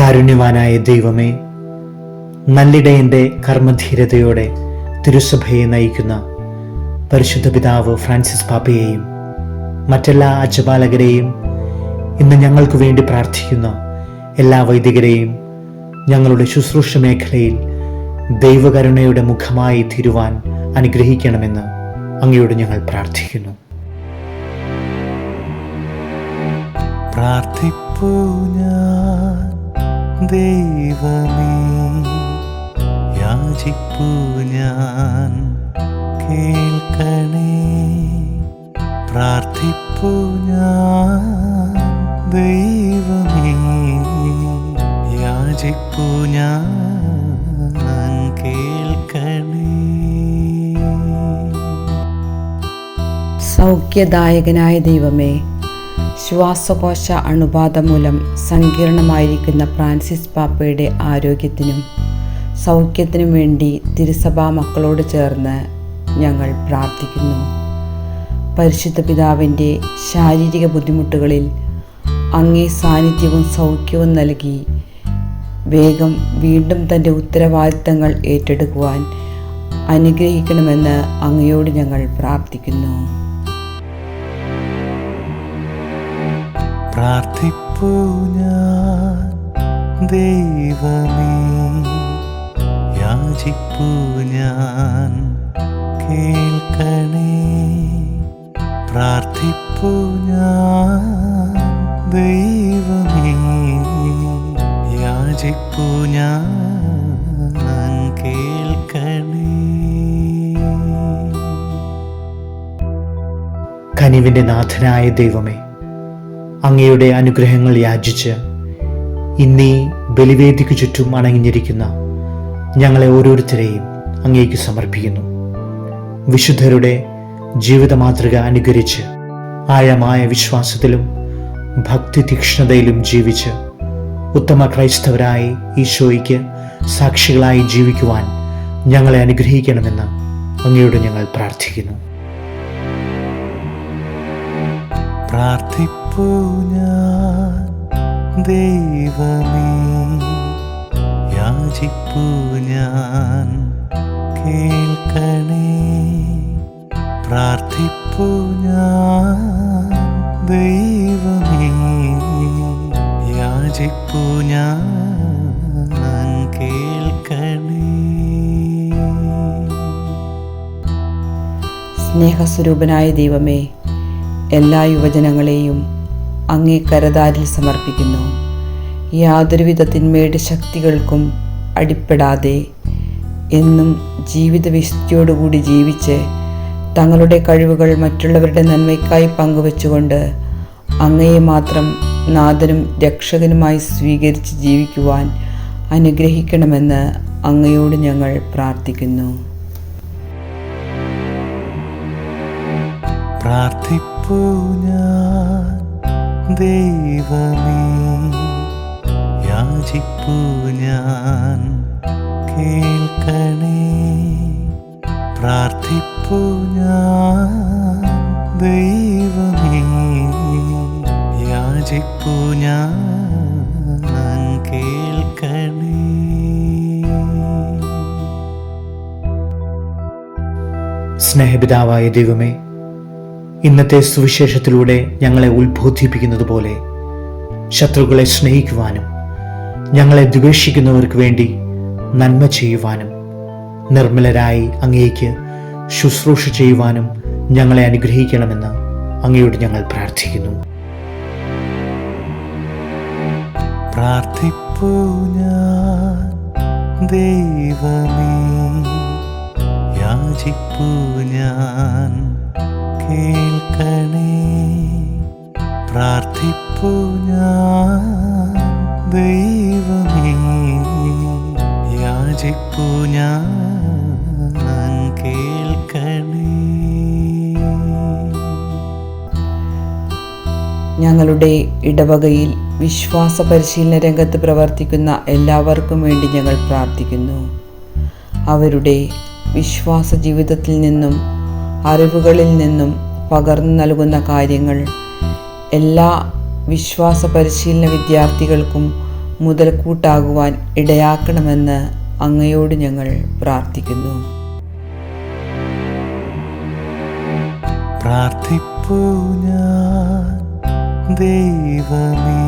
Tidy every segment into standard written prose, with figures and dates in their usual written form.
കാരുണ്യവാനായ ദൈവമേ, നല്ലിടയൻ്റെ കർമ്മധീരതയോടെ തിരുസഭയെ നയിക്കുന്ന പരിശുദ്ധ പിതാവ് ഫ്രാൻസിസ് പാപ്പയെയും മറ്റെല്ലാ അജപാലകരെയും ഇന്ന് ഞങ്ങൾക്ക് വേണ്ടി പ്രാർത്ഥിക്കുന്ന എല്ലാ വൈദികരെയും ഞങ്ങളുടെ ശുശ്രൂഷ മേഖലയിൽ ദൈവകരുണയുടെ മുഖമായി തീരുവാൻ അനുഗ്രഹിക്കണമെന്ന് അങ്ങയോട് ഞങ്ങൾ പ്രാർത്ഥിക്കുന്നു. പ്രാർത്ഥിപ്പൂ ഞാൻ ദൈവമേ, യാചിപ്പൂ ഞാൻ കേൾക്കണേ. പ്രാർത്ഥിപ്പൂ ഞാൻ ദൈവമേ, യാചിപ്പൂ ഞാൻ കേൾക്കണേ. സൗഖ്യദായകനായ ദൈവമേ, ശ്വാസകോശ അണുബാധ മൂലം സങ്കീർണമായിരിക്കുന്ന ഫ്രാൻസിസ് പാപ്പയുടെ ആരോഗ്യത്തിനും സൗഖ്യത്തിനും വേണ്ടി തിരുസഭാ മക്കളോട് ചേർന്ന് ഞങ്ങൾ പ്രാർത്ഥിക്കുന്നു. പരിശുദ്ധ പിതാവിൻ്റെ ശാരീരിക ബുദ്ധിമുട്ടുകളിൽ അങ്ങേ സാന്നിധ്യവും സൗഖ്യവും നൽകി വേഗം വീണ്ടും തൻ്റെ ഉത്തരവാദിത്തങ്ങൾ ഏറ്റെടുക്കുവാൻ അനുഗ്രഹിക്കണമെന്ന് അങ്ങയോട് ഞങ്ങൾ പ്രാർത്ഥിക്കുന്നു. പ്രാർത്ഥിപ്പൂ ഞാൻ ദൈവമേ, യാചിപ്പൂ ഞാൻ കേൾക്കണേ. പ്രാർത്ഥിപ്പൂ ഞാൻ ദൈവമേ, യാചിപ്പൂ ഞാൻ കേൾക്കണേ. കനിവിൻ്റെ നാഥനായ ദൈവമേ, അങ്ങയുടെ അനുഗ്രഹങ്ങൾ യാചിച്ച് ഇന്നീ ബലിവേദിക്ക് ചുറ്റും അണങ്ങിയിരിക്കുന്ന ഞങ്ങളെ ഓരോരുത്തരെയും അങ്ങേക്ക് സമർപ്പിക്കുന്നു. വിശുദ്ധരുടെ ജീവിത മാതൃക അനുകരിച്ച് ആഴമായ വിശ്വാസത്തിലും ഭക്തി തീക്ഷ്ണതയിലും ജീവിച്ച് ഉത്തമ ക്രൈസ്തവരായി ഈശോയ്ക്ക് സാക്ഷികളായി ജീവിക്കുവാൻ ഞങ്ങളെ അനുഗ്രഹിക്കണമെന്ന് അങ്ങയോട് ഞങ്ങൾ പ്രാർത്ഥിക്കുന്നു. പ്രാർത്ഥിപ്പൂ ഞാൻ ദൈവമേ, യാചിപ്പൂ ഞാൻ കേൾക്കണേ. പ്രാർത്ഥിപ്പൂ ഞാൻ ദൈവമേ, യാചിപ്പൂ ഞാൻ കേൾക്കണേ. സ്നേഹസ്വരൂപനായ ദൈവമേ, എല്ലാ യുവജനങ്ങളെയും അങ്ങേ കരതാരിൽ സമർപ്പിക്കുന്നു. യാതൊരുവിധ തിന്മയുടെ ശക്തികൾക്കും അടിപ്പെടാതെ എന്നും ജീവിത വിശുദ്ധിയോടുകൂടി ജീവിച്ച് തങ്ങളുടെ കഴിവുകൾ മറ്റുള്ളവരുടെ നന്മയ്ക്കായി പങ്കുവച്ചുകൊണ്ട് അങ്ങയെ മാത്രം നാഥനും രക്ഷകനുമായി സ്വീകരിച്ച് ജീവിക്കുവാൻ അനുഗ്രഹിക്കണമെന്ന് അങ്ങയോട് ഞങ്ങൾ പ്രാർത്ഥിക്കുന്നു. പ്രാർത്ഥിപ്പൂ ഞാൻ ദൈവമേ, യാചിപ്പൂ ഞാൻ കേൾക്കണേ. പ്രാർത്ഥിപ്പൂ ഞാൻ ദൈവമേ, യാചിപ്പൂ ഞാൻ കേൾക്കണേ. സ്നേഹപിതാവായ ദൈവമേ, ഇന്നത്തെ സുവിശേഷത്തിലൂടെ ഞങ്ങളെ ഉത്ബോധിപ്പിക്കുന്നത് പോലെ ശത്രുക്കളെ സ്നേഹിക്കുവാനും ഞങ്ങളെ ദ്വേഷിക്കുന്നവർക്ക് വേണ്ടി നന്മ ചെയ്യുവാനും നിർമ്മലരായി അങ്ങേക്ക് ശുശ്രൂഷ ചെയ്യുവാനും ഞങ്ങളെ അനുഗ്രഹിക്കണമെന്ന് അങ്ങയോട് ഞങ്ങൾ പ്രാർത്ഥിക്കുന്നു. പ്രാർത്ഥിപ്പൂ ഞാൻ ദൈവമേ, യാചിപ്പൂ ഞാൻ കേൾക്കണേ. പ്രാർത്ഥിപ്പൂ ഞാൻ ദൈവമേ, യാചിപ്പൂ ഞാൻ കേൾക്കണേ. ഞങ്ങളുടെ ഇടവകയിൽ വിശ്വാസ പരിശീലന രംഗത്ത് പ്രവർത്തിക്കുന്ന എല്ലാവർക്കും വേണ്ടി ഞങ്ങൾ പ്രാർത്ഥിക്കുന്നു. അവരുടെ വിശ്വാസ ജീവിതത്തിൽ നിന്നും അറിവുകളിൽ നിന്നും പകർന്നു നൽകുന്ന കാര്യങ്ങൾ എല്ലാ വിശ്വാസ പരിശീലന വിദ്യാർത്ഥികൾക്കും മുതൽക്കൂട്ടാകുവാൻ ഇടയാക്കണമെന്ന് അങ്ങയോട് ഞങ്ങൾ പ്രാർത്ഥിക്കുന്നു. പ്രാർത്ഥിപ്പൂ ഞാൻ ദൈവമേ,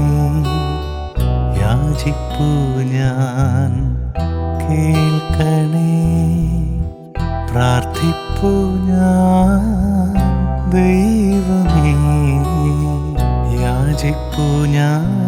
യാചിപ്പൂ ഞാൻ കേൾക്കണേ. പ്രാർത്ഥിപ്പൂ ഞാൻ ദൈവമേ, യാചിപ്പൂ ഞാൻ